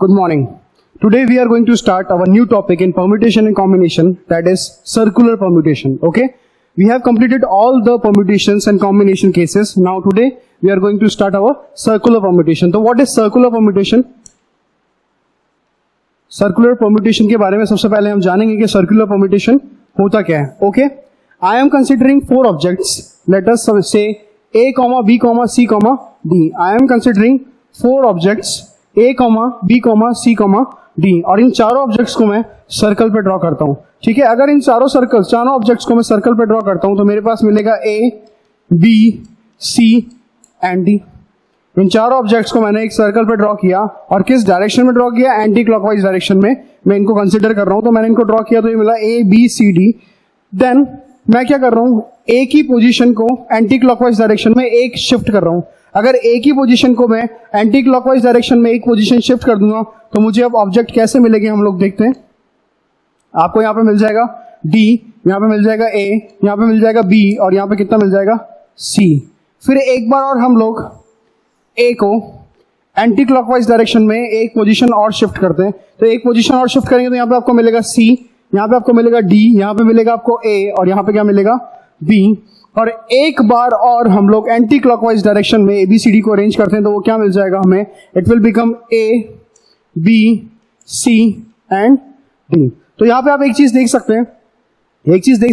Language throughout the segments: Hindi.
Good morning. Today we are going to start our new topic in permutation and combination, that is circular permutation. Okay? We have completed all the permutations and combination cases. Now today we are going to start our circular permutation. So what is circular permutation? Circular permutation के बारे में सबसे पहले हम जानेंगे कि circular permutation होता क्या है. Okay? I am considering four objects. Let us say A, B, C, D. I am considering four objects A, B, C, D और इन चारों ऑब्जेक्ट्स को मैं सर्कल पे ड्रॉ करता हूँ. ठीक है, अगर इन चारों ऑब्जेक्ट्स को मैं सर्कल पे ड्रॉ करता हूँ तो मेरे पास मिलेगा A, B, C and D. इन चारों ऑब्जेक्ट्स को मैंने एक सर्कल पे ड्रॉ किया और किस डायरेक्शन में ड्रॉ किया? एंटी क्लॉकवाइज डायरेक्शन में मैं इनको कंसिडर कर रहा हूँ. तो मैंने इनको ड्रॉ किया तो ये मिला A, B, C, D. Then मैं क्या कर रहा हूँ? A की पोजीशन को एंटी क्लॉकवाइज डायरेक्शन में एक शिफ्ट कर रहा हूँ. अगर A की पोजीशन को मैं एंटी क्लॉकवाइज डायरेक्शन में एक पोजीशन शिफ्ट कर दूंगा तो मुझे अब ऑब्जेक्ट कैसे मिलेंगे हम लोग देखते हैं. आपको यहाँ पे मिल जाएगा D, यहाँ पे मिल जाएगा A, यहाँ पे मिल जाएगा B और यहाँ पे कितना मिल जाएगा C. फिर एक बार और हम लोग A को एंटी क्लॉकवाइज डायरेक्शन में एक पोजीशन और शिफ्ट करते हैं. तो एक पोजीशन और शिफ्ट करेंगे तो यहाँ पे आपको मिलेगा C, यहाँ पे आपको मिलेगा D, यहाँ पे मिलेगा आपको A और यहाँ पे क्या मिलेगा B. और एक बार और हम लोग एंटी क्लॉकवाइज डायरेक्शन में ABCD को अरेंज करते हैं तो वो क्या मिल जाएगा हमें? It will become A, B, C and D. तो यहाँ पे आप एक चीज देख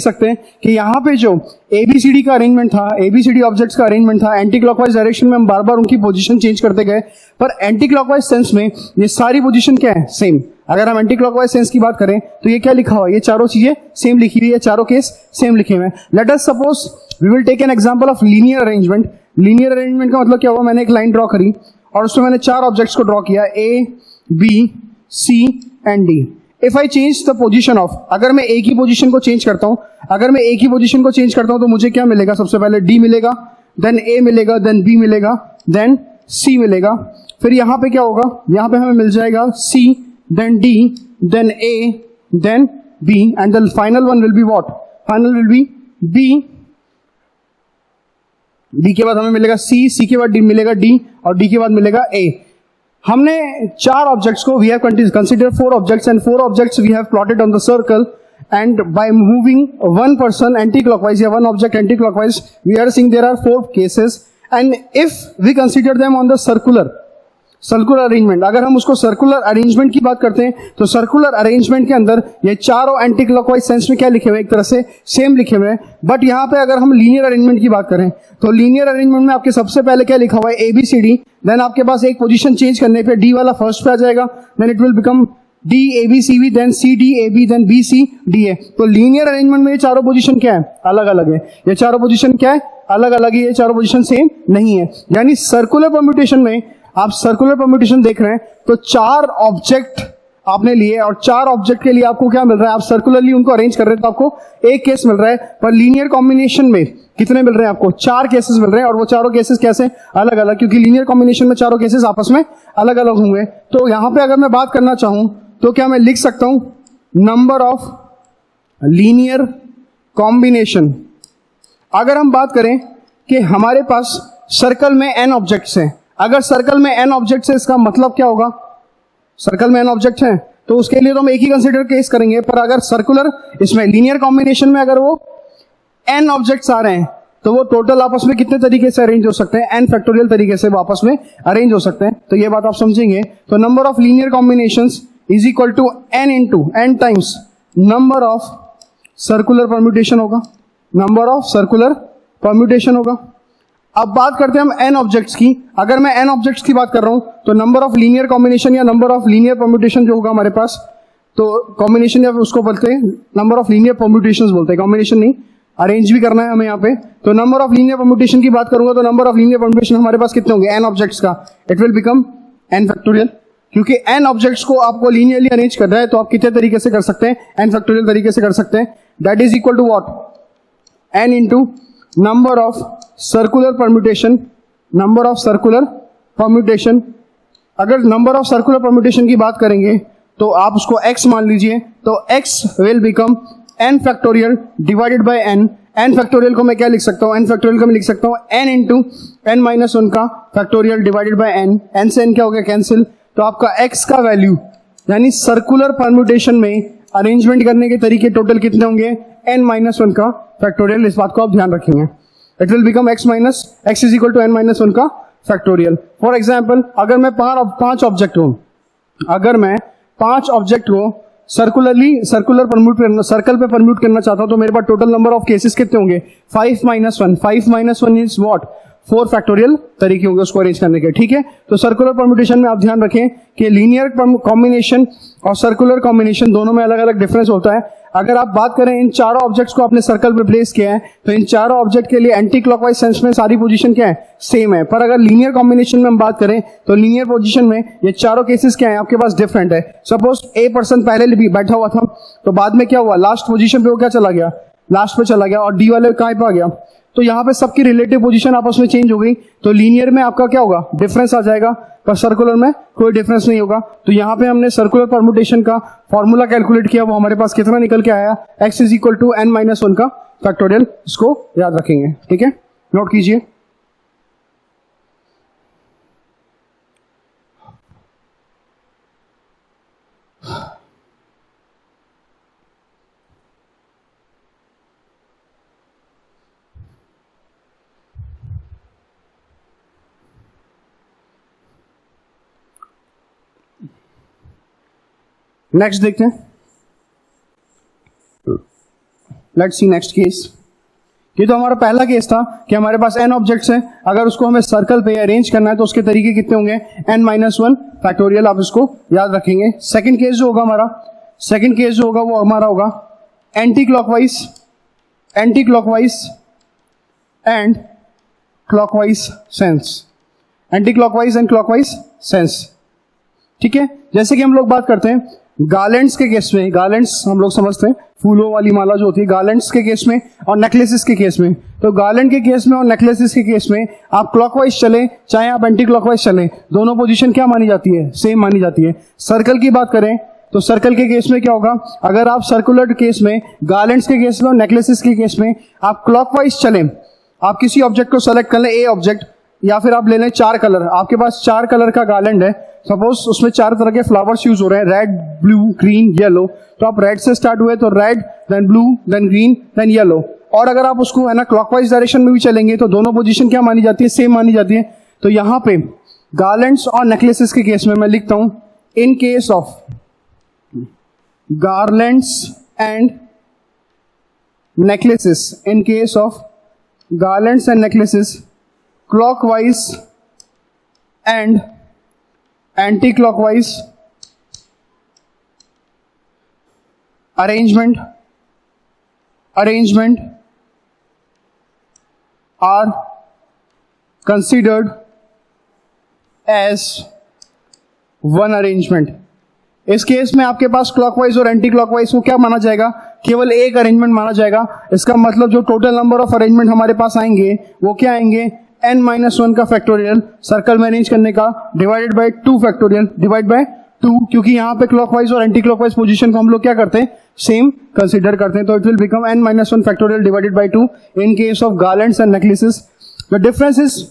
सकते हैं कि यहाँ पे जो ABCD का अरेंजमेंट था, ABCD ऑब्जेक्ट्स का अरेंजमेंट था, एंटी क्लॉकवाइज डायरेक्शन में हम बार बार उनकी पोजीशन चेंज करते गए, पर एंटी क्लॉकवाइज सेंस में ये सारी पोजीशन क्या है? सेम. अगर हम एंटी क्लॉकवाइज सेंस की बात करें तो ये क्या लिखा हुआ है? ये चारों चीजें सेम लिखी हुई है, चारों केस सेम लिखे हुए हैं. Let us suppose we will take an example of linear arrangement. Linear arrangement का मतलब क्या हुआ? मैंने एक लाइन ड्रॉ करी और उसमें मैंने चार ऑब्जेक्ट्स को ड्रॉ किया, A, B, C and D. If I change the position of, अगर मैं A की पोजीशन को चेंज करता हूं तो मुझे क्या मिलेगा? सबसे पहले D मिलेगा, देन A मिलेगा, देन B मिलेगा, देन C मिलेगा. फिर यहां पे क्या होगा? यहां पे हमें मिल जाएगा C, then D, then A, then B and the final one will be what? Final will be B. B के बाद हमें मिलेगा C के बाद D मिलेगा D और D के बाद मिलेगा A. हमने चार ऑब्जेक्ट्स को, we have consider four objects and four objects we have plotted on the circle and by moving one person anti clockwise या one object anti clockwise we are seeing there are four cases and if we consider them on the circular arrangement. अगर हम उसको सर्कुलर अरेंजमेंट की बात करते हैं तो सर्कुलर अरेंजमेंट के अंदर ये चारों एंटी क्लॉकवाइज सेंस में क्या लिखे हुए? एक तरह से सेम लिखे हुए हैं. बट यहाँ पे अगर हम लीनियर अरेंजमेंट की बात करें तो लीनियर अरेंजमेंट में आपके सबसे पहले क्या लिखा हुआ है? ABCD. देन आपके पास एक पोजीशन चेंज करने पे D वाला फर्स्ट पे आ जाएगा, then it will become D, AB, CV, then CD, AB, then B, C, D, A. तो लीनियर अरेंजमेंट में ये चारों पोजीशन क्या है? अलग अलग है. ये चारों पोजीशन क्या है? अलग अलग है. ये चारों पोजीशन सेम नहीं है. यानी सर्कुलर परम्यूटेशन में आप सर्कुलर परम्यूटेशन देख रहे हैं तो चार ऑब्जेक्ट आपने लिए और चार ऑब्जेक्ट के लिए आपको क्या मिल रहा है? आप सर्कुलरली उनको अरेंज कर रहे हैं तो आपको एक केस मिल रहा है, पर लीनियर कॉम्बिनेशन में कितने मिल रहे हैं आपको? चार केसेस मिल रहे हैं और वो चारों केसेस कैसे? अलग अलग, क्योंकि लीनियर कॉम्बिनेशन में चारों केसेस आपस में अलग अलग होंगे. तो यहां पे अगर मैं बात करना चाहूं तो क्या मैं लिख सकता हूं? Number of linear combination. अगर हम बात करें कि हमारे पास सर्कल में n ऑब्जेक्ट्स हैं, अगर सर्कल में n ऑब्जेक्ट्स है इसका मतलब क्या होगा? सर्कल में n ऑब्जेक्ट हैं तो उसके लिए तो हम एक ही कंसीडर केस करेंगे, पर अगर सर्कुलर इसमें लीनियर कॉम्बिनेशन में अगर वो n ऑब्जेक्ट्स आ रहे हैं तो वो टोटल आपस में कितने तरीके से अरेंज हो सकते हैं? n फैक्टोरियल तरीके से वो आपस में अरेंज हो सकते हैं. तो ये बात आप समझेंगे. तो number of linear combinations is equal to n into n times number of circular permutation होगा. नंबर ऑफ सर्कुलर परम्यूटेशन होगा. अब बात करते हैं हम n ऑब्जेक्ट्स की. अगर मैं n ऑब्जेक्ट्स की बात कर रहा हूं तो नंबर ऑफ लीनियर कॉम्बिनेशन या नंबर ऑफ लीनियर परम्यूटेशन जो होगा हमारे पास, तो कॉम्बिनेशन या उसको बोलते हैं नंबर ऑफ लीनियर परम्यूटेशंस बोलते हैं, कॉम्बिनेशन नहीं. अरेंज भी करना है हमें यहाँ पे. तो नंबर ऑफ लीनियर परम्यूटेशन की बात करूंगा तो नंबर ऑफ लीनियर परम्यूटेशन हमारे पास कितने होंगे? n ऑब्जेक्ट्स का. It will become n factorial. क्योंकि n ऑब्जेक्ट्स को आपको लीनियरली अरेंज करना है तो आप कितने तरीके से कर सकते हैं? n फैक्टोरियल तरीके से कर सकते हैं. That is equal to what? n into number of circular permutation. Number of circular permutation. अगर नंबर ऑफ सर्कुलर परम्यूटेशन की बात करेंगे तो आप उसको x मान लीजिए, तो x will become n factorial divided bye n. n factorial को मैं क्या लिख सकता हूँ? n फैक्टोरियल को मैं लिख सकता हूँ n इंटू n माइनस 1 का factorial divided bye n. n से n क्या हो गया? कैंसिल. तो आपका x का वैल्यू यानी सर्कुलर परम्यूटेशन में अरेंजमेंट करने के तरीके टोटल कितने होंगे, n-1 का फैक्टोरियल. इस बात को आप ध्यान रखेंगे. It will become x is equal to n-1 का फैक्टोरियल. फॉर एग्जाम्पल, अगर मैं 5 ऑब्जेक्ट हूं, अगर मैं 5 ऑब्जेक्ट को सर्कुलर परम्यूट करना, सर्कल पे परम्यूट करना चाहता हूं, तो मेरे पास टोटल नंबर ऑफ केसेस कितने होंगे, 5-1 इज व्हाट, 4 फैक्टोरियल तरीके होंगे उसको अरेंज करने के. ठीक है, तो सर्कुलर परम्यूटेशन में आप ध्यान रखें कि लीनियर कॉम्बिनेशन और सर्कुलर कॉम्बिनेशन दोनों में अलग अलग डिफरेंस होता है. अगर आप बात करें इन चारों ऑब्जेक्ट्स को आपने सर्कल पे प्लेस किया है, तो इन चारों ऑब्जेक्ट के लिए एंटी क्लॉकवाइज सेंस में सारी पोजीशन क्या है, सेम है. पर अगर लीनियर कॉम्बिनेशन में हम बात करें तो लीनियर पोजीशन में ये चारों केसेस क्या है आपके पास, डिफरेंट है. सपोज ए पर्सन पहले भी बैठा हुआ था, तो बाद में क्या हुआ, लास्ट पोजीशन पे वो क्या चला गया, लास्ट पे चला गया, और डी वाले कहां पे आ गया. तो यहां पे सबकी रिलेटिव पोजीशन आपस में चेंज हो गई, तो लीनियर में आपका क्या होगा, डिफरेंस आ जाएगा, पर सर्कुलर में कोई डिफरेंस नहीं होगा. तो यहां पे हमने सर्कुलर परम्यूटेशन का फॉर्मूला कैलकुलेट किया, वो हमारे पास कितना निकल के आया, x is equal to n-1 का फैक्टोरियल. इसको याद रखेंगे. ठीक है, नोट कीजिए. नेक्स्ट देखते हैं. Let's see next case. ये तो हमारा पहला केस था कि हमारे पास n ऑब्जेक्ट्स हैं, अगर उसको हमें सर्कल पे अरेंज करना है तो उसके तरीके कितने होंगे, n-1 फैक्टोरियल. आप इसको याद रखेंगे. सेकंड केस जो होगा हमारा, सेकंड केस जो होगा वो हमारा होगा anti clockwise and clockwise sense. Anti clockwise and clockwise sense. ठीक है, जैसे कि हम लोग बात करते हैं गार्लैंड्स के केस में, गार्लैंड्स हम लोग समझते हैं फूलों वाली माला जो होती है, गार्लैंड्स के केस में और नेकलेसेस के केस में. तो गार्लैंड के केस में और नेकलेसेस के केस में आप क्लॉकवाइज चलें चाहे आप एंटी क्लॉकवाइज चलें, दोनों पोजीशन क्या मानी जाती है, सेम मानी जाती है. सर्कल की बात करें तो सर्कल के केस में क्या होगा, अगर आप सर्कुलर केस में, गार्लैंड्स के केस में और नेकलेसेस के केस में आप क्लॉकवाइज चलें, आप किसी ऑब्जेक्ट को सेलेक्ट कर लें, ए ऑब्जेक्ट, या फिर आप ले लें 4 कलर, आपके पास 4 कलर का गार्लैंड है, सपोज उसमें 4 तरह के फ्लावर्स यूज हो रहे हैं, रेड, ब्लू, ग्रीन, येलो. तो आप रेड से स्टार्ट हुए तो red, then blue, then green, then yellow. और अगर आप उसको है ना क्लॉकवाइज डायरेक्शन में भी चलेंगे तो दोनों पोजीशन क्या मानी जाती है, सेम मानी जाती है. तो यहां पे गार्लैंड्स और नेकलेसेस के केस में मैं लिखता हूं, इन case of garlands and necklaces, in case of garlands and necklaces, clockwise and anti-clockwise arrangement are considered as one arrangement. इस केस में आपके पास क्लॉकवाइज और एंटी क्लॉकवाइज को क्या माना जाएगा, केवल एक अरेंजमेंट माना जाएगा. इसका मतलब जो टोटल नंबर ऑफ अरेंजमेंट हमारे पास आएंगे वो क्या आएंगे, n-1 का फैक्टोरियल सर्कल में अरेंज करने का, divided by 2 factorial, divide by 2, क्योंकि यहाँ पे क्लॉकवाइज और एंटी क्लॉकवाइज पोजीशन को हम लोग क्या करते हैं, सेम कंसीडर करते हैं. तो it will become n-1 factorial divided by 2 in case of garlands and necklaces. The difference is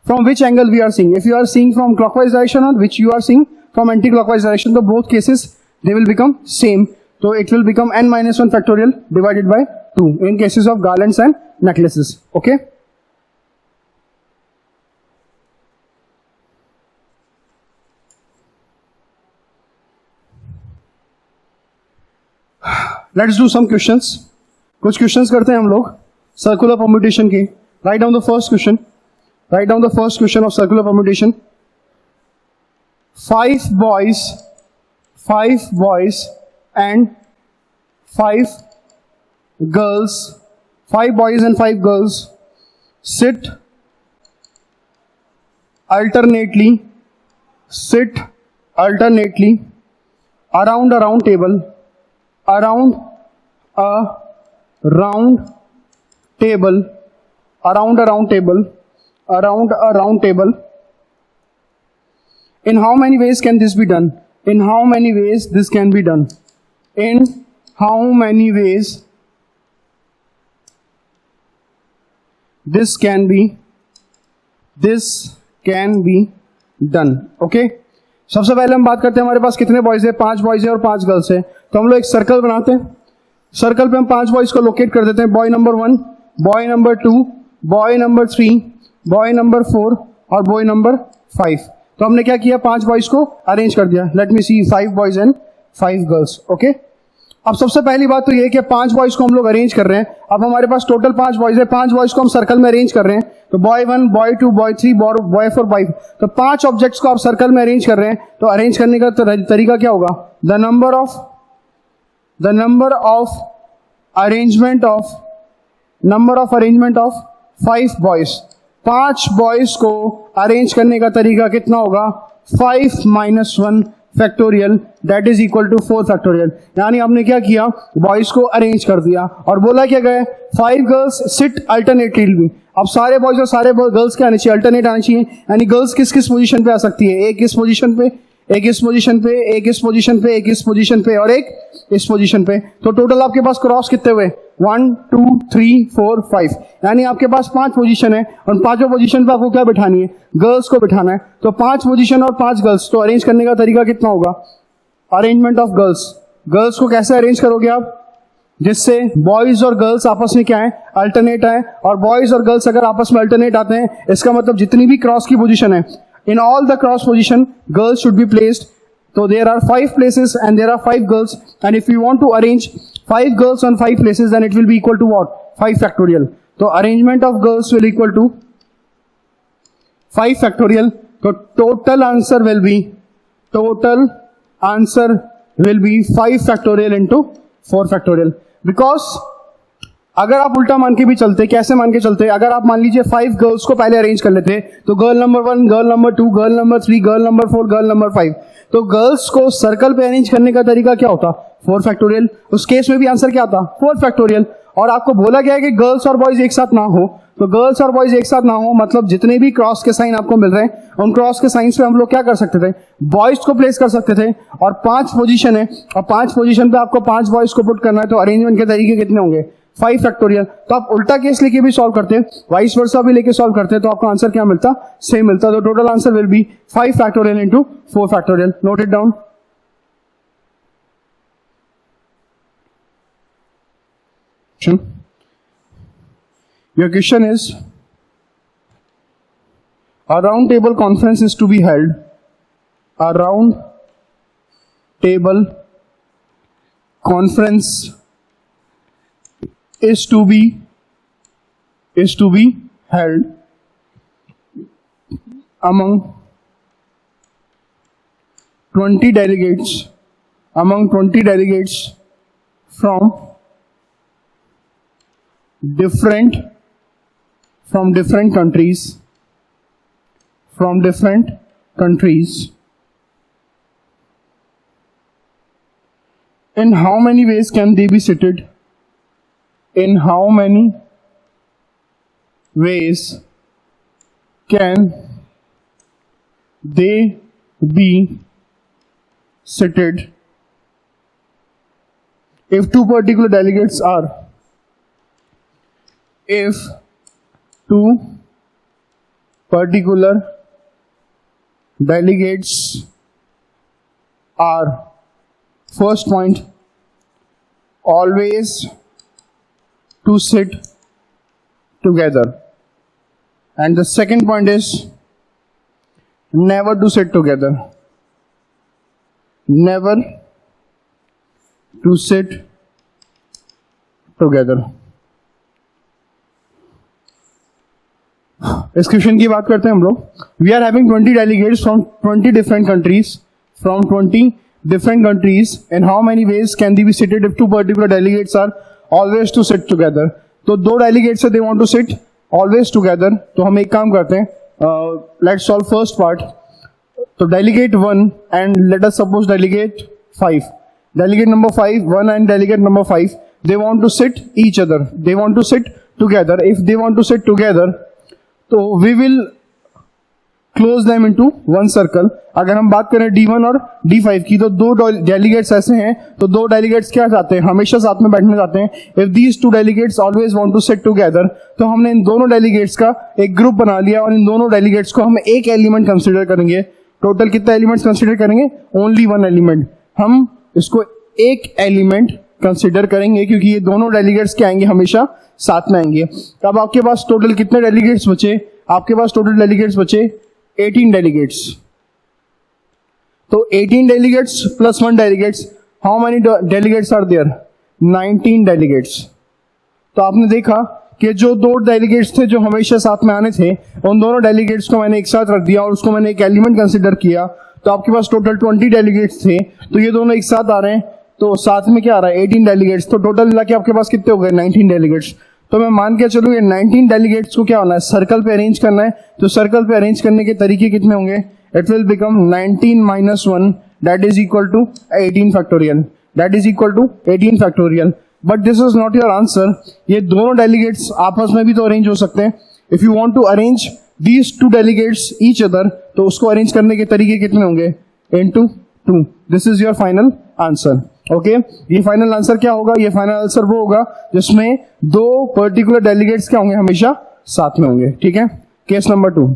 from which angle we are seeing. If you are seeing from clockwise direction और which you are seeing from anti clockwise direction, तो both cases they will become same. तो it will become n-1 factorial divided by 2 in cases of garlands and necklaces. Okay, let's do some questions. कुछ क्वेश्चंस करते हैं हम लोग सर्कुलर परम्यूटेशन के. Write down the first question. Write down the first question of circular permutation. 5 boys and 5 girls, 5 boys and 5 girls sit alternately around a round table, around a round table. In how many ways can this be done? In how many ways this can be done? In how many ways this can be done? Okay, सबसे पहले हम बात करते हैं हमारे पास कितने बॉयज है, 5 बॉयज है और 5 गर्ल्स है। तो हम लोग एक सर्कल बनाते हैं, सर्कल पे हम 5 बॉयज को लोकेट कर देते हैं, boy number 1, boy number 2, boy number 3, boy number 4 और बॉय नंबर 5। तो हमने क्या किया, 5 बॉयज को अरेंज कर दिया। Let me see 5 boys and 5 girls. Okay, अब सबसे पहली बात तो ये कि 5 बॉयज को हम लोग अरेंज कर रहे हैं। अब हमारे पास टोटल 5 बॉयज है, 5 बॉयज को हम सर्कल में अरेंज कर रहे हैं। तो boy 1, boy 2, boy 3, boy 4, boy 5। तो 5 ऑब्जेक्ट्स को आप सर्कल में अरेंज कर रहे हैं। तो अरेंज करने का तरीका क्या होगा, the number of arrangement of 5 boys. 5 boys को अरेंज करने का तरीका कितना होगा, 5 - 1 factorial that is equal to 4 factorial. यानी आपने क्या किया, बॉयज को अरेंज कर दिया और बोला क्या गया, 5 गर्ल्स सिट अल्टरनेटिवली। अब सारे बॉयज और सारे गर्ल्स क्या आने चाहिए, अल्टरनेट आने चाहिए। यानी गर्ल्स किस किस पोजीशन पे आ सकती है, एक इस पोजीशन पे, एक इस पोजीशन पे, एक इस पोजीशन पे, एक इस पोजीशन पे और एक इस पोजीशन पे। तो टोटल आपके पास क्रॉस कितने हुए, 1 2 3 4 5। यानी आपके पास 5 पोजीशन है और 5 पोजीशन पे आपको क्या बिठानी है, गर्ल्स को बिठाना है। तो 5 पोजीशन और 5 गर्ल्स। तो अरेंज करने का तरीका कितना होगा, अरेंजमेंट ऑफ गर्ल्स। गर्ल्स को कैसे अरेंज करोगे आप, जिससे बॉयज और गर्ल्स आपस में क्या है, अल्टरनेट है। और बॉयज और गर्ल्स अगर आपस में अल्टरनेट आते हैं, इसका मतलब जितनी भी क्रॉस की पोजीशन है, in all the cross position girls should be placed. So there are 5 places and there are 5 girls, and if you want to arrange 5 girls on 5 places, then it will be equal to what, 5 factorial. So arrangement of girls will equal to 5 factorial. So total answer will be 5 factorial into 4 factorial. Because अगर आप उल्टा मान के भी चलते, कैसे मान के चलते, अगर आप मान लीजिए 5 गर्ल्स को पहले अरेंज कर लेते, तो girl number 1, girl number 2, girl number 3, girl number 4, girl number 5। तो गर्ल्स को सर्कल पे अरेंज करने का तरीका क्या होता, 4 फैक्टोरियल। उस केस में भी आंसर क्या आता, 4 फैक्टोरियल। और आपको बोला गया है कि गर्ल्स और बॉयज एक साथ ना हो। तो गर्ल्स और बॉयज एक साथ ना हो मतलब जितने भी क्रॉस के साइन आपको मिल रहे हैं, उन क्रॉस के साइंस पे हम लोग क्या कर सकते थे, बॉयज को प्लेस कर सकते थे। और 5 पोजीशन है और 5 पोजीशन पे आपको 5 बॉयज को पुट करना है। तो अरेंजमेंट के तरीके कितने होंगे, 5 फैक्टोरियल। तो आप उल्टा केस लेके भी सॉल्व करते, वाइस वर्सा भी लेके सॉल्व करते, तो आपको आंसर क्या मिलता, सेम मिलता। तो total answer will B 5 factorial into 4 factorial. Note it down. Your question is, a round table conference is to be held. A round table conference is to be held among 20 delegates from different countries. In how many ways can they be seated? In how many ways can they be seated if 2 particular delegates are, if 2 particular delegates are, first point, always to sit together, and the second point is never to sit together, never to sit together. इस क्वेश्चन की बात करते हैं हम लोग। We are having 20 delegates from 20 different countries, and how many ways can they be seated if 2 particular delegates are always to sit together. तो 2 डेलीगेट्स है, they want to sit always together. तो हम एक काम करते हैं, लेट्स सॉल्व फर्स्ट पार्ट। तो delegate 1 and let us suppose delegate 5, delegate number 5 1 and delegate number 5, they want to sit each other, they want to sit together. If they want to sit together, तो we will close them into one circle. अगर हम बात करें D1 और D5 की, तो 2 डेलीगेट्स ऐसे हैं, तो 2 डेलीगेट्स क्या चाहते हैं, हमेशा साथ में बैठना चाहते हैं। If these 2 delegates always want to sit together, तो हमने इन दोनों डेलीगेट्स का एक ग्रुप बना लिया और इन दोनों डेलीगेट्स को हम एक एलिमेंट कंसिडर करेंगे। टोटल कितना एलिमेंट्स कंसिडर करेंगे? Only one element. हम इसको एक एलिमेंट कंसिडर करेंगे क्योंकि ये दोनों डेलीगेट्स क्या आएंगे? हमेशा साथ में आएंगे। अब आपके पास टोटल कितने डेलीगेट्स बचे? आपके पास टोटल डेलीगेट्स बचे 18 डेलीगेट्स। तो 18 delegates plus 1 delegates, how many delegates are there? 19 delegates. तो आपने देखा कि जो दो डेलीगेट्स थे जो हमेशा साथ में आने थे, उन दोनों डेलीगेट्स को मैंने एक साथ रख दिया और उसको मैंने एक एलिमेंट कंसिडर किया। तो आपके पास टोटल 20 डेलीगेट्स थे, तो ये दोनों एक साथ आ रहे हैं, तो साथ में क्या आ रहा है? 18 डेलीगेट्स। तो टोटल मिला के आपके पास कितने हो गए? 19 डेलीगेट्स। तो मैं मान के चलूँ ये 19 डेलीगेट्स को क्या होना है? सर्कल पे अरेंज करना है। तो सर्कल पे अरेंज करने के तरीके कितने होंगे? It will become 19 minus 1 that is equal to 18 factorial, that is equal to 18 factorial. But this is not your answer. ये दोनों डेलीगेट्स आपस में भी तो अरेंज हो सकते हैं। If you want to arrange these two delegates each other, तो उसको अरेंज करने के तरीके कितने होंगे? Into 2। This is your final answer. Okay, ये फाइनल आंसर क्या होगा? ये फाइनल आंसर वो होगा जिसमें दो पर्टिकुलर डेलीगेट्स क्या होंगे? हमेशा साथ में होंगे। ठीक है। Case number 2।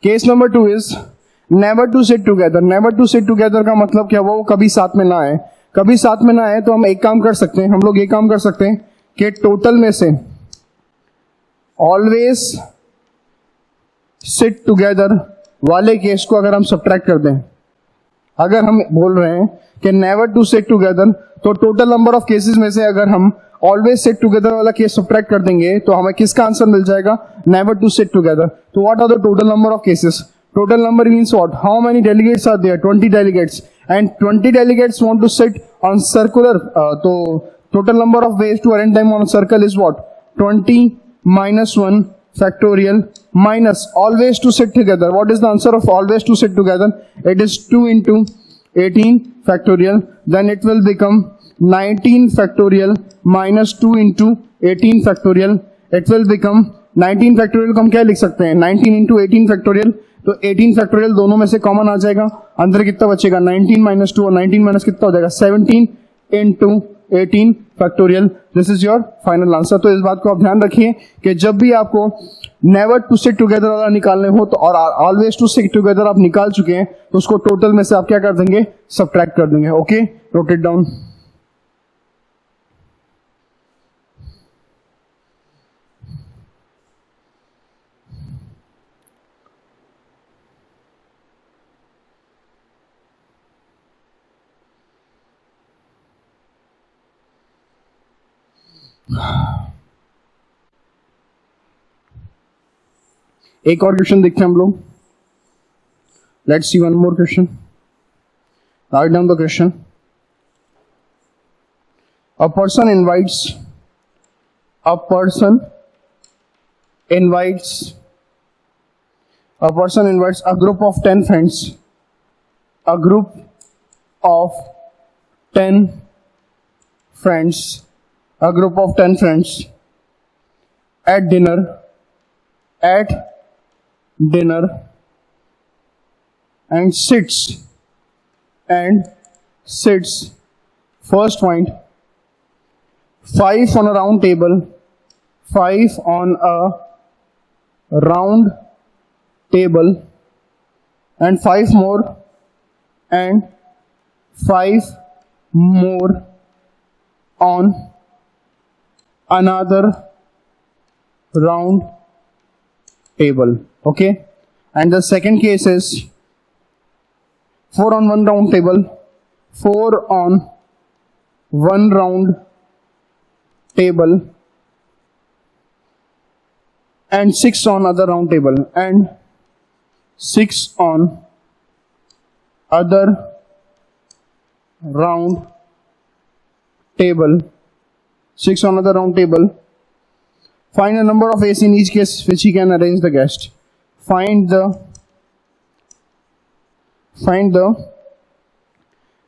Case number 2 is never to sit together. Never to sit together का मतलब क्या? वो कभी साथ में ना आए। कभी साथ में ना आए तो हम एक काम कर सकते हैं, हम लोग ये काम कर सकते हैं कि टोटल में से ऑलवेज सिट टुगेदर वाले केस को अगर हम सब्ट्रैक्ट कर दें, अगर हम बोल रहे हैं कि नेवर टू सिट टुगेदर, तो टोटल नंबर ऑफ केसेस में से अगर हम ऑलवेज सिट टुगेदर वाला केस सब्ट्रैक्ट कर देंगे तो हमें किसका आंसर मिल जाएगा? Never to sit together. तो what are the total number of cases? Total number means what? How many delegates are there? 20 delegates. And 20 delegates want to sit on circular. So total number of ways to arrange them on a circle is what? 20 minus 1 factorial minus always to sit together. What is the answer of always to sit together? It is 2 into 18 factorial. Then it will become 19 factorial minus 2 into 18 factorial. It will become 19 factorial को हम क्या लिख सकते हैं? 19 into 18 factorial. तो 18 फैक्टोरियल दोनों में से कॉमन आ जाएगा, अंदर कितना बचेगा? 19 माइनस 2 और 19 माइनस कितना हो जाएगा? 17 into 18 factorial. This is your final answer. तो इस बात को आप ध्यान रखिए कि जब भी आपको नेवर टू सिट टुगेदर वाला निकालने हो तो और ऑलवेज टू सिट टुगेदर आप निकाल चुके हैं तो उसको टोटल में से आप क्या कर देंगे? सब्ट्रैक्ट कर देंगे। Okay, note it down. एक और क्वेश्चन देखते हैं हम लोग। Let's see one more question. Write down the question. A person invites a group of 10 friends, a group of 10 friends at dinner and sits first point 5 on a round table, 5 on a round table and 5 more on another round table. Okay, and the second case is 4 on one round table, 4 on one round table and 6 on other round table and 6 on other round table, 6 on other round table. Find the number of ways in each case which he can arrange the guest. Find the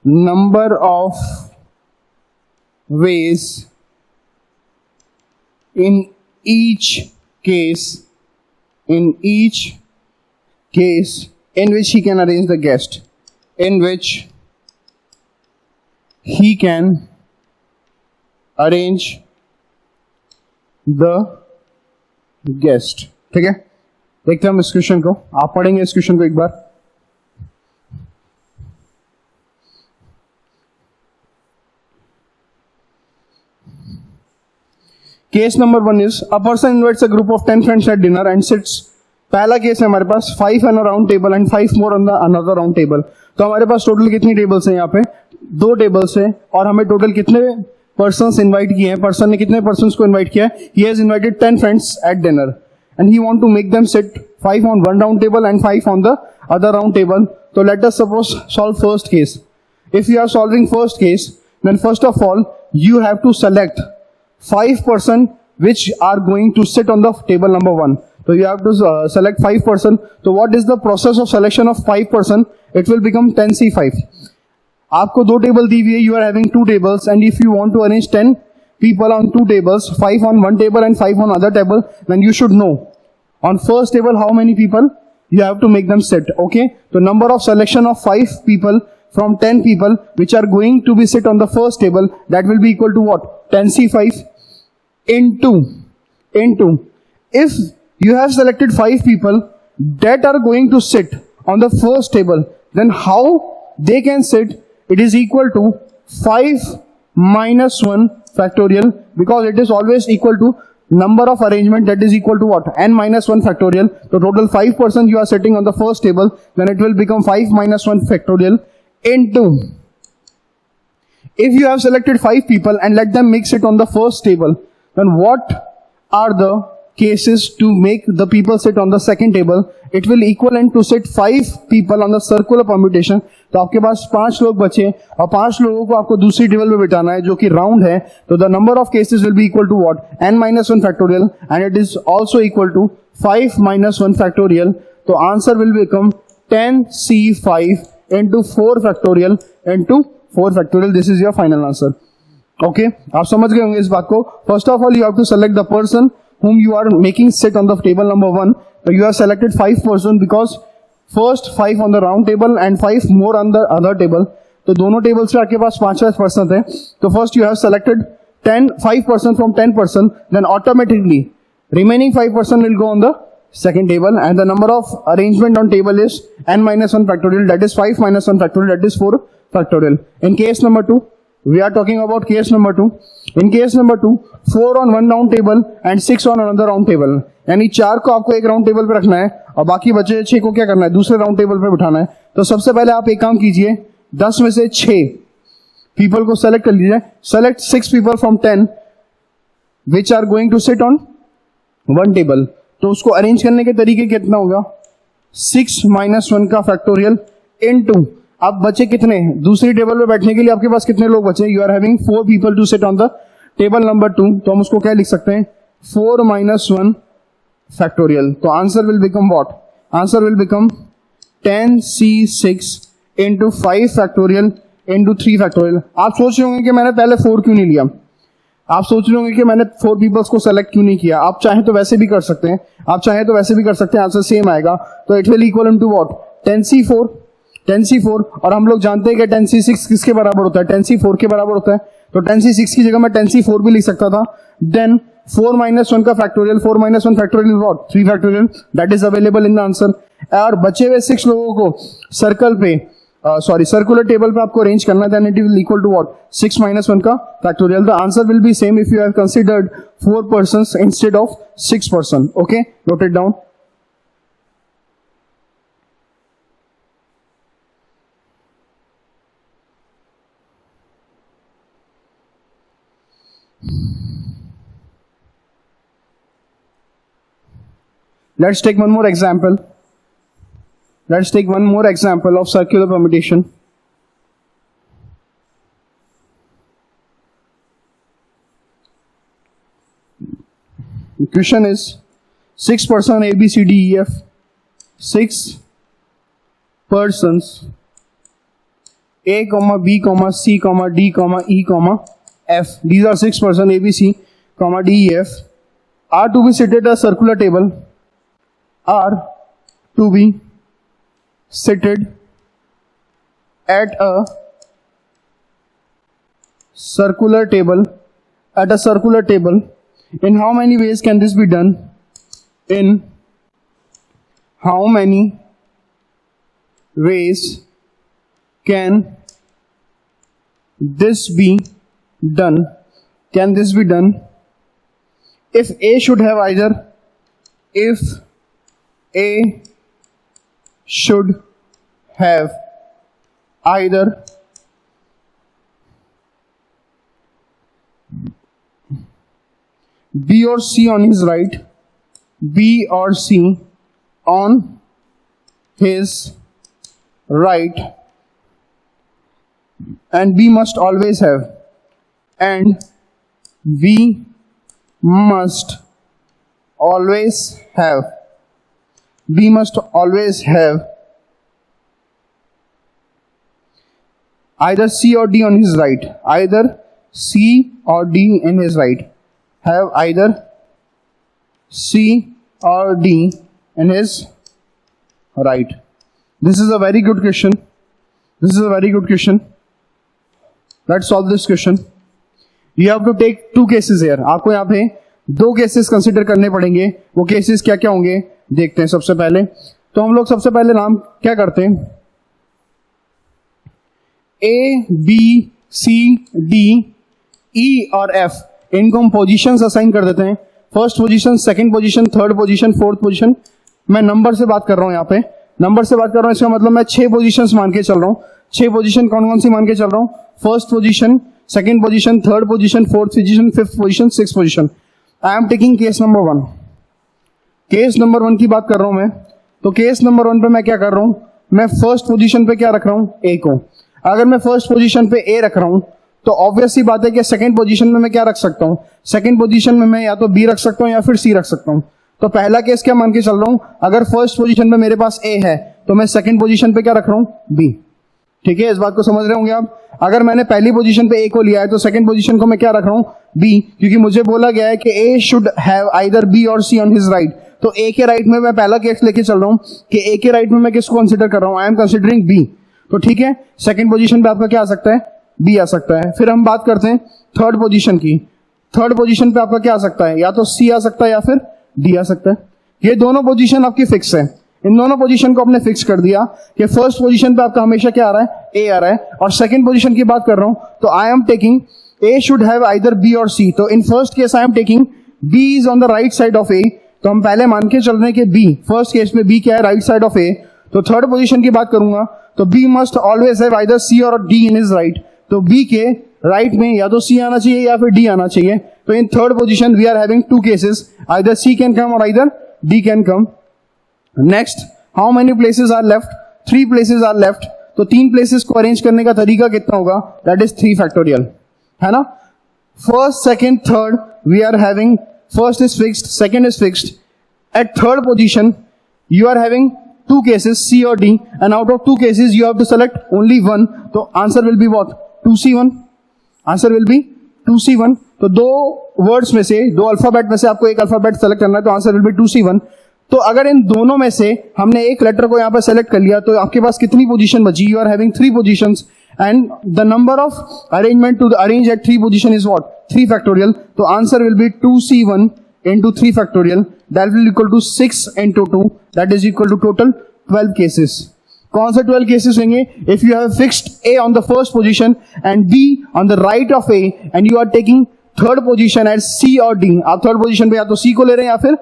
number of ways in each case in which he can arrange the guest. In which he can arrange the guest. ठीक है, देखते हैं हम इस क्वेश्चन को। आप पढ़ेंगे इस क्वेश्चन को एक बार। Case number 1 is a person invites a group of 10 friends at dinner and sits. पहला केस है हमारे पास 5 on a round table and 5 more on the another round table. तो हमारे पास टोटल कितनी टेबल्स हैं यहाँ पे? 2 टेबल्स हैं और हमें टोटल कितने पर्सन्स इनवाइट किए हैं? पर्सन ने कितने पर्सन्स को इनवाइट किया है? He has invited 10 friends at dinner and he want to make them sit 5 on one round table and 5 on the other round table. So let us suppose solve first case. If you are solving first case, then first of all you have to select 5 person which are going to sit on the table number 1. So you have to select 5 person. So what is the process of selection of 5 person? It will become 10C5. आपको 2 टेबल दी हुई है, you are having 2 tables and if you want to arrange 10 people on 2 tables, 5 on one table and 5 on other table, then you should know on first table how many people you have to make them sit. Okay, the number of selection of 5 people from 10 people which are going to be sit on the first table, that will be equal to what? 10C5 into if you have selected 5 people that are going to sit on the first table, then how they can sit? It is equal to 5 minus 1 factorial, because it is always equal to number of arrangement, that is equal to what? N minus 1 factorial. So total 5 person you are sitting on the first table, then it will become 5 minus 1 factorial into if you have selected 5 people and let them make sit on the first table, then what are the cases to make the people sit on the second table? It will equivalent to sit 5 people on the circular permutation. तो आपके पास 5 लोग बचे और 5 लोगों को आपको दूसरी टेबल पे बिठाना है जो कि राउंड है. तो the number of cases will be equal to what? n minus 1 factorial and it is also equal to 5 minus 1 factorial. तो answer will become 10C5 into 4 factorial into 4 factorial. This is your final answer. Okay, आप समझ गए होंगे इस बात को. First of all you have to select the person whom you are making sit on the table number 1. So you have selected 5 person because first 5 on the round table and 5 more on the other table. तो दोनों टेबल से आपके पास 5 पर्सन थे. तो first you have selected 5 person from 10 person, then automatically remaining 5 person will go on the second table and the number of arrangement on table is n minus 1 factorial, that is 5 minus 1 factorial, that is 4 factorial. In case number 2, we are talking about case number 2. In case number 2, 4 on one round table and 6 on another round table. यानी 4 को आपको एक राउंड टेबल पे रखना है और बाकी बचे 6 को क्या करना है? दूसरे राउंड टेबल पे बिठाना है. तो सबसे पहले आप एक काम कीजिए, 10 में से 6 पीपल को सेलेक्ट कर लीजिए. Select 6 people from 10 which are going to sit on one table. तो उसको अरेंज करने के तरीके कितना होगा? 6 minus 1 का फैक्टोरियल इनटू अब बचे कितने? दूसरी टेबल पे बैठने के लिए आपके पास कितने लोग बचे? You are having 4 people to sit on the table number 2. तो हम उसको क्या लिख सकते हैं? 4 minus 1 फैक्टोरियल. तो answer will become what? Answer will become 10C6 into 5 factorial into 3 factorial. आप सोच रहे होंगे कि मैंने पहले 4 क्यों नहीं लिया? आप सोच रहे होंगे कि मैंने 4 पीपल्स को सेलेक्ट क्यों नहीं किया? आप चाहें तो वैसे भी कर सकते हैं, आप चाहें तो वैसे भी कर सकते हैं, आंसर सेम आएगा. तो it will equal to what? 10C4 और हम लोग जानते हैं कि 10C6 किसके बराबर होता है? 10C4 के बराबर होता है. तो 10C6 की जगह मैं 10C4 भी लिख सकता था. देन 4 minus 1 का factorial, 4 minus 1 factorial what? 3 factorial. That is available in the answer. और बचे हुए 6 लोगों को सर्कल पे सर्कुलर टेबल पे आपको अरेंज करना है. Then it will equal to what? 6 minus 1 का factorial. The answer will be same if you have considered 4 persons instead of 6 person. Okay, note it down. Let's take one more example. Let's take one more example of circular permutation. The question is 6 person A, B, C, D, E, F. 6 persons A, B, C, D, E, F. These are 6 person A, B, C, D, E, F are to be seated at a circular table. Are to be seated at a circular table. In how many ways can this be done? In how many ways can this be done? Can this be done? if A should have either, if A should have either B or C on his right, B or C on his right, and B must always have, and B must always have, B must always have either C or D on his right, either C or D in his right, have either C or D in his right. This is a very good question. This is a very good question. Let's solve this question. You have to take two cases here. आपको यहाँ पे दो केसेस कंसिडर करने पड़ेंगे. वो केसेस क्या क्या होंगे देखते हैं. सबसे पहले तो हम लोग सबसे पहले नाम क्या करते हैं, A, B, C, D, E और F, इनको हम पोजीशंस असाइन कर देते हैं. First position, second position, third position, fourth position. मैं नंबर से बात कर रहा हूं. यहाँ पे नंबर से बात कर रहा हूं, इसका मतलब मैं 6 पोजीशंस मान के चल रहा हूं. 6 पोजीशन कौन कौन सी मान के चल रहा हूं? First position, second position, third position, fourth position, fifth position, sixth position. I am taking case number 1. Case number 1 की बात कर रहा हूं मैं. तो केस नंबर 1 पे मैं क्या कर रहा हूं, मैं फर्स्ट पोजीशन पे क्या रख रहा हूं, ए को. अगर मैं फर्स्ट पोजीशन पे ए रख रहा हूं तो ऑब्वियस सी बात है कि सेकंड पोजीशन में मैं क्या रख सकता हूं, सेकंड पोजीशन में मैं या तो बी रख सकता हूं या फिर सी रख सकता हूं. तो पहला केस क्या मान के चल रहा हूं, अगर फर्स्ट पोजीशन पे मेरे पास ए है तो मैं सेकंड पोजीशन पे क्या रख रहा हूं, बी. ठीक है, इस बात को समझ रहे होंगे आप. अगर मैंने पहली पोजीशन पे ए को लिया है तो सेकंड पोजीशन को मैं क्या रख रहा हूं, बी, क्योंकि मुझे बोला गया है कि ए शुड हैव आइदर बी और सी ऑन हिज राइट. तो ए के राइट में मैं पहला केस लेके चल रहा हूं कि ए के राइट में मैं किसको कंसिडर कर रहा हूं, आई एम कंसिडरिंग बी. तो ठीक है, सेकंड पोजीशन पे आपका क्या आ सकता है, बी आ सकता है. फिर हम बात करते हैं थर्ड पोजीशन की. थर्ड पोजीशन पे आपका क्या आ सकता है, या तो सी आ सकता है या फिर डी आ सकता है. ये दोनों पोजीशन आपकी फिक्स है. इन दोनों पोजीशन को आपने फिक्स कर दिया कि फर्स्ट पोजीशन पे आपका हमेशा क्या आ रहा है, ए आ रहा है. और सेकंड पोजीशन की बात कर रहा हूं तो I am taking A should have either B और सी. तो in first case I am taking B is on the right side of A. तो हम पहले मान के चल रहे हैं कि बी, फर्स्ट केस में बी क्या है, राइट साइड ऑफ ए. तो थर्ड पोजीशन की बात करूंगा तो B must always have either C और डी इन हिज राइट. तो बी के राइट में या तो सी आना चाहिए या फिर डी आना चाहिए. तो in third position we are having two cases, either C can come और either D can come. Next, how many places are left, 3 places are left. तो 3 प्लेसेस को अरेंज करने का तरीका कितना होगा, दैट इज 3 फैक्टोरियल, है ना. First, second, third we are having, first is fixed, second is fixed. At third position you are having 2 cases, C or D, and out of 2 cases you have to select only one. तो answer will be what, 2C1. Answer will be 2C1. तो 2 वर्ड्स में से, 2 अल्फाबेट में से आपको एक अल्फाबेट सेलेक्ट करना है, तो आंसर विल बी 2C1. तो अगर इन दोनों में से हमने एक लेटर को यहाँ पर सेलेक्ट कर लिया तो आपके पास कितनी पोजीशन बची, you are having 3 positions, and the number of arrangement to arrange at 3 position is what, 3 factorial. तो answer will be 2C1 into 3 factorial, that will equal to 6 into 2, that is equal to total 12 cases. कौन से 12 cases होंगे? If you have fixed A on the first position and B on the right of A and you are taking third position at C or D, आप थर्ड पोजीशन पे या तो C को ले रहे हैं या फिर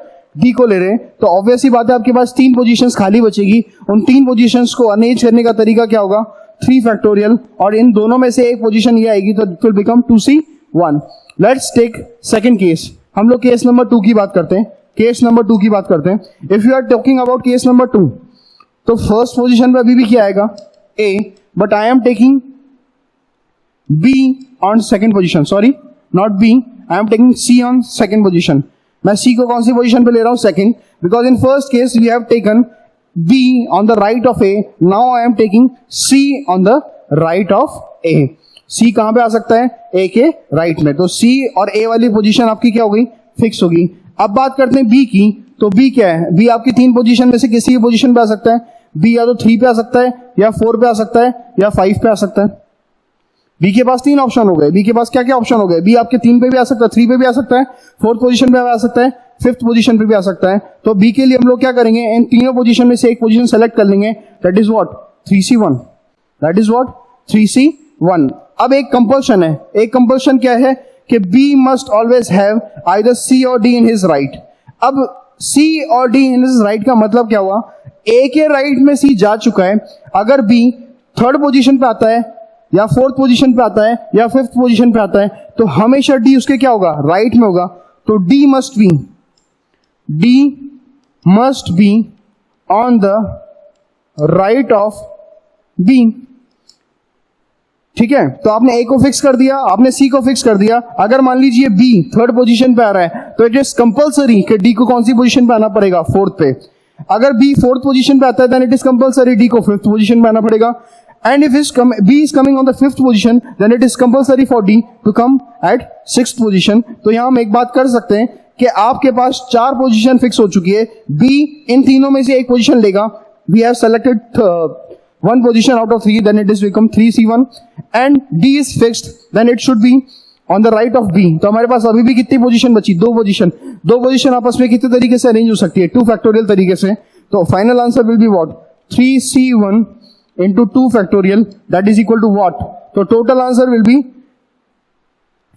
D को ले रहे हैं, तो ऑब्वियस ही बात है आपके पास 3 पोजीशंस खाली बचेगी. उन 3 पोजीशंस को अरेंज करने का तरीका क्या होगा, 3 फैक्टोरियल, और इन दोनों में से एक पोजीशन ये आएगी तो it will become 2C1. Let's take second case. हम लोग केस नंबर 2 की बात करते हैं. केस नंबर 2 की बात करते हैं. If you are talking about case number 2, तो फर्स्ट पोजीशन पे अभी भी क्या आएगा, A, but I am taking B on second position, sorry not B, I am taking C on second position. मैं सी को कौन सी पोजीशन पे ले रहा हूं, second, because in first case we have taken B on the right of A, now I am taking C on the right of A. C कहां पे आ सकता है, ए के राइट में. तो सी और ए वाली पोजीशन आपकी क्या हो गई, फिक्स होगी. अब बात करते हैं बी की. तो बी क्या है, बी आपकी 3 पोजीशन में से किसी भी पोजीशन पे आ सकता है. बी या तो 3 पे आ सकता है, या 4 पे आ सकता है, या 5 पे आ सकता है. बी के पास 3 ऑप्शन हो गए. बी के पास क्या क्या ऑप्शन हो गए, बी आपके 3 पे भी आ सकता है, 3 पे भी आ सकता है, 4th पोजीशन पे आ सकता है, 5th पोजीशन पे भी आ सकता है. तो बी के लिए हम लोग क्या करेंगे, इन तीनों पोजीशन में से एक पोजीशन सेलेक्ट कर लेंगे, that is what, 3C1. That is what, 3C1. अब एक कंपल्शन है. एक कंपल्शन क्या है कि B must always have either C or D in his right. अब C और D in his right का मतलब क्या हुआ? A के राइट में C जा चुका है, अगर B थर्ड पोजीशन पे आता है या फोर्थ पोजीशन पे आता है या फिफ्थ पोजीशन पे आता है तो हमेशा D उसके क्या होगा? राइट में होगा. तो D must be on the right of B. ठीक है, तो आपने A को फिक्स कर दिया, आपने C को फिक्स कर दिया. अगर मान लीजिए B थर्ड पोजीशन पे आ रहा है तो इट इज कंपल्सरी कि D को कौन सी पोजीशन पे आना पड़ेगा? फोर्थ पे. अगर B फोर्थ पोजीशन पे आता है then it is compulsory D को फिफ्थ पोजीशन पे आना पड़ेगा. And if B is coming on the fifth position then it is compulsory for D to come at sixth position. तो यहां हम एक बात कर सकते हैं कि आपके पास 4 पोजीशन फिक्स हो चुकी है. B इन तीनों में से एक पोजीशन लेगा. We have selected one position out of 3, then it is become 3C1 and D is fixed, then it should be on the right of B. तो हमारे पास अभी भी कितनी पोजीशन बची? 2 पोजीशन आपस में कितने तरीके से अरेंज हो सकती है? 2 फैक्टोरियल तरीके से. तो final answer will be what? 3C1 into 2 factorial, that is equal to what? तो total answer will B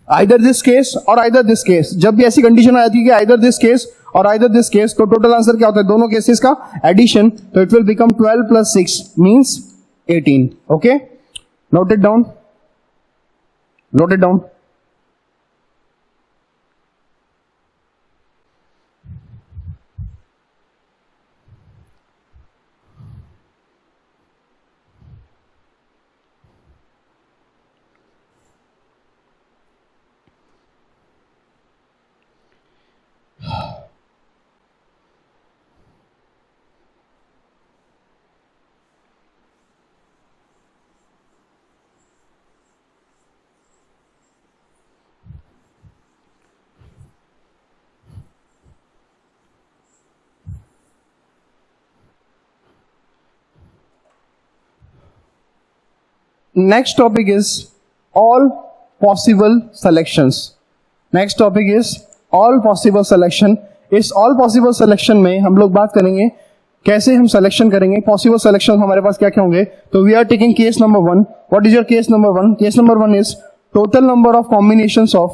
either this case or either this case. जब भी ऐसी कंडीशन आ जाती है कि either this case और either this case, तो टोटल आंसर क्या होता है? दोनों केसेस का एडिशन. तो it will become 12 plus 6 means 18. Okay, note it down. Next topic is all possible selections. Next topic is all possible selection. इस all possible selection में हम लोग बात करेंगे कैसे हम selection करेंगे. Possible selection हमारे पास क्या क्या होंगे? तो we are taking case number 1. What is your case number 1? Case number 1 is total number of combinations of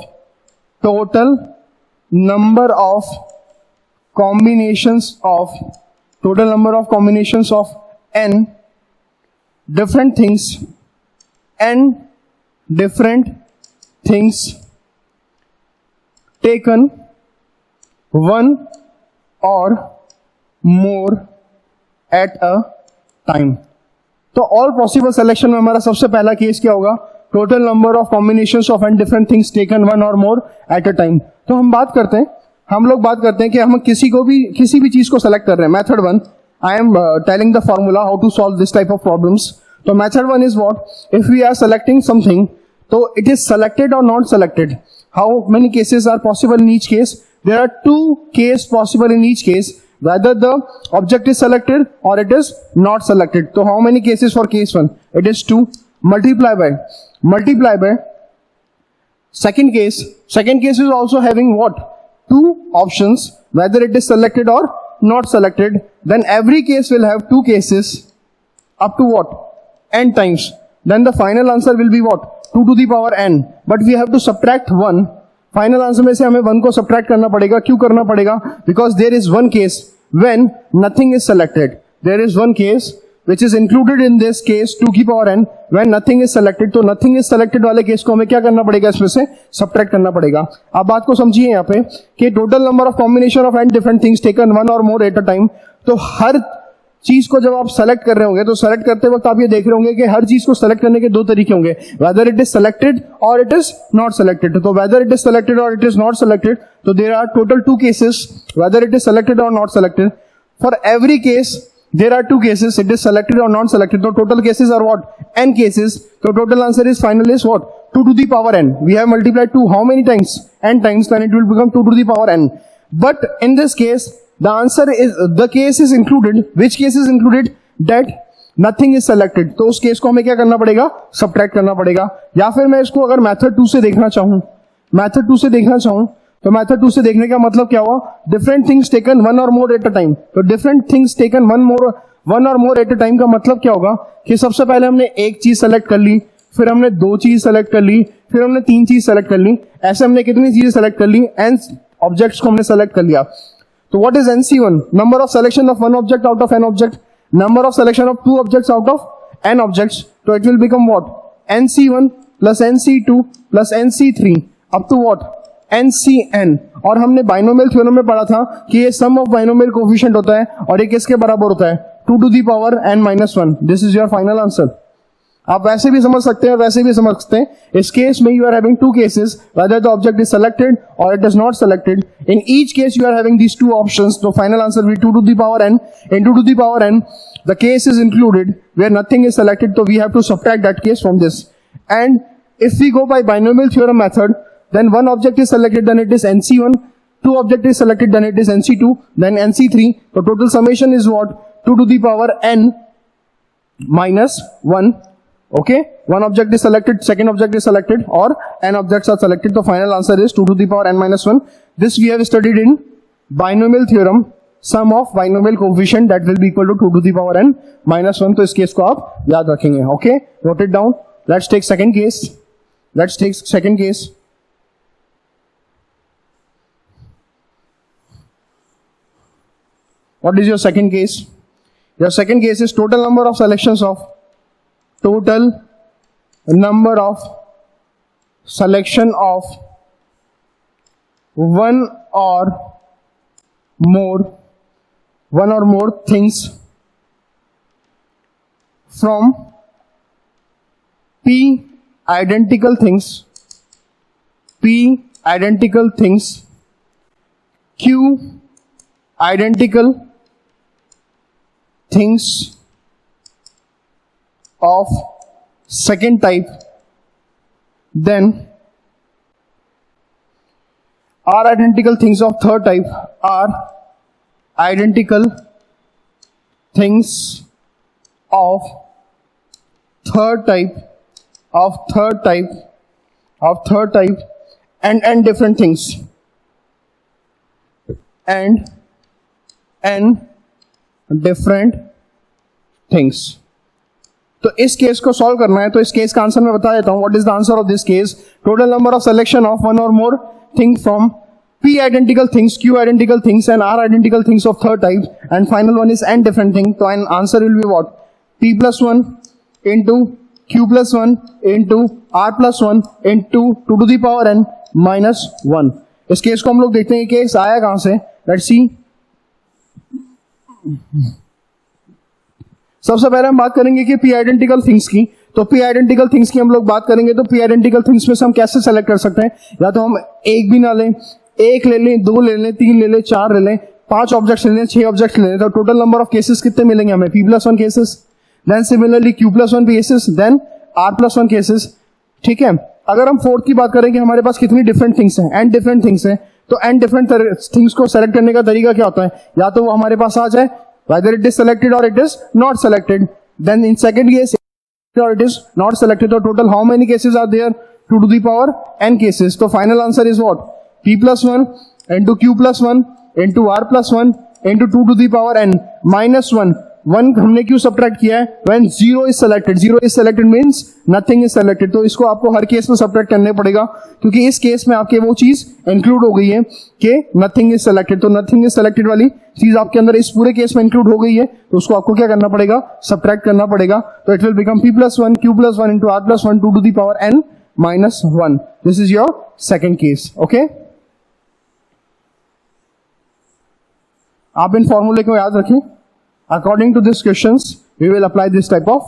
n different things taken one or more at a time. तो ऑल पॉसिबल सिलेक्शन में हमारा सबसे पहला केस क्या होगा? Total number of combinations of n different things taken one or more at a time. तो हम लोग बात करते हैं कि हम किसी भी चीज को सेलेक्ट कर रहे हैं. Method 1, I am telling the formula how to solve this type of problems. तो method 1 is what? If we are selecting something, तो इट इज सेलेक्टेड और not selected. How many cases are possible in each case? There are 2 case possible in each case, whether the object is selected or it is not selected. So how many cases for case 1? It is 2. Multiply by second case is also having what? 2 options, whether it is selected or not selected. Then every case will have 2 cases up to what? N times. Then the final answer will be what? 2 to the power n. But we have to subtract 1. Final answer में से हमें 1 को सब्ट्रैक्ट करना पड़ेगा. क्यों करना पड़ेगा? Because there is one case when nothing is selected. There is one case which is included in this case 2 की power n when nothing is selected. तो नथिंग इज सेलेक्टेड वाले केस को हमें क्या करना पड़ेगा? इसमें से सब्ट्रैक्ट करना पड़ेगा. आप बात को समझिए यहाँ पे कि total number of combination of n different things taken one or more at a time. तो हर चीज को जब आप सेलेक्ट कर रहे होंगे तो सेलेक्ट करते वक्त आप ये देख रहे होंगे कि हर चीज को सेलेक्ट करने के 2 तरीके होंगे, वेदर इट इज सेलेक्टेड और इट इज नॉट सेलेक्टेड. तो वेदर इट इज सेलेक्टेड और इट इज नॉट सेलेक्टेड, तो there are total 2 cases, whether it is selected और not selected. For every case there are 2 cases, it is selected और नॉट सेलेक्टेड. तो total cases are what? n cases. तो total answer is final is what? 2 to the power n. We have multiplied 2 how many times? n times. Then it will become 2 to the power n. But in this case the answer is, the case is included. Which case is included? That nothing is selected. तो उस केस को हमें क्या करना पड़ेगा? सब्ट्रैक्ट करना पड़ेगा. या फिर मैं इसको अगर मेथड 2 से देखना चाहूं तो मेथड 2 से देखने का मतलब क्या हुआ? Different things taken one or more at a time. तो different things taken one or more at a time का मतलब क्या होगा कि सबसे पहले हमने एक चीज सेलेक्ट कर ली, फिर हमने 2 चीज सेलेक्ट कर ली, फिर हमने 3 चीज सेलेक्ट कर ली, ऐसे हमने कितनी चीजें सेलेक्ट कर ली, n ऑब्जेक्ट्स को हमने सेलेक्ट कर लिया. तो what is NC1? Number of selection of 1 object out of n object, number of selection of 2 objects out of n objects. तो it will become what? NC1 plus NC2 plus NC3 up to what? NCn. और हमने बाइनोमियल थ्योरम में पढ़ा था कि ये सम ऑफ बाइनोमियल कोफिशिएंट होता है और ये किसके बराबर होता है? 2 to the power n minus 1. This is your final answer. आप वैसे भी समझ सकते हैं, वैसे भी समझ सकते हैं. इस केस में you are having 2 cases, whether the object is selected or it is not selected. In each case you are having these 2 options. The final answer will be 2 to the power n. In 2 to the power n, the case is included where nothing is selected, so we have to subtract that case from this. And if we go by binomial theorem method, then 1 object is selected, then it is NC1. 2 object is selected, then it is NC2, then NC3. The total summation is what? 2 to the power n minus 1. Okay, 1 object is selected, second object is selected, or n objects are selected. The final answer is 2 to the power n minus 1. This we have studied in binomial theorem. Sum of binomial coefficient that will be equal to 2 to the power n minus 1. तो इस केस को आप याद रखेंगे. Okay, note it down. Let's take second case. Let's take second case. What is your second case? Your second case is total number of selections of selection of one or more things from P identical things, Q identical things of second type, then R identical things of third type, R identical things of third type, and different things, and different things. तो इस केस को सॉल्व करना है, तो इस केस का आंसर मैं बता देता हूं. What is the answer of this case? Total number of selection of 1 और more thing from P identical things, Q identical things, and R identical things of third type, and final one is n different thing. So an answer will be what? P plus 1 into Q plus 1 into R plus 1 into 2 to the power n minus 1. इस केस को हम लोग देखते हैं कि केस आया कहां से. Let's see. सबसे पहले हम बात करेंगे कि P आइडेंटिकल थिंग्स की. तो P आइडेंटिकल थिंग्स की हम लोग बात करेंगे तो P आइडेंटिकल थिंग्स में से हम कैसे सेलेक्ट कर सकते हैं? या तो हम एक भी ना लें, 1 ले लें, 2 ले लें, 3 ले लें, 4 ले लें, 5 ऑब्जेक्ट्स ले लें, 6 ऑब्जेक्ट्स ले लें. तो टोटल नंबर ऑफ केसेस कितने मिलेंगे हमें? P plus 1 cases, then similarly Q plus 1 cases, then R plus 1 cases. ठीक है. अगर हम फोर्थ की बात करें कि हमारे पास कितनी डिफरेंट थिंग्स हैं, एंड डिफरेंट थिंग्स हैं, तो एंड डिफरेंट थिंग्स को सेलेक्ट करने का तरीका क्या होता है? या तो वो हमारे पास आ जाए whether it is selected or it is not selected. Then in second case or it is not selected. So total how many cases are there? 2 to the power n cases. So final answer is what? P plus 1 into Q plus 1 into R plus 1 into 2 to the power n minus 1. 1 हमने क्यों सब्ट्रैक्ट किया है? When 0 is selected. 0 is selected means nothing is selected. तो इसको आपको हर केस में सब्ट्रैक्ट करने पड़ेगा, क्योंकि इस केस में आपके वो चीज इंक्लूड हो गई है कि nothing is selected. तो nothing is selected वाली चीज आपके अंदर इस पूरे केस में इंक्लूड हो गई है, तो उसको आपको क्या करना पड़ेगा? सब्ट्रैक्ट करना पड़ेगा. तो it will become P plus 1 Q plus 1 into R plus 1 2 to the power n minus 1. This is your second case. Okay? आप इन फॉर्मूले को याद रखें. According to these questions, we will apply this type of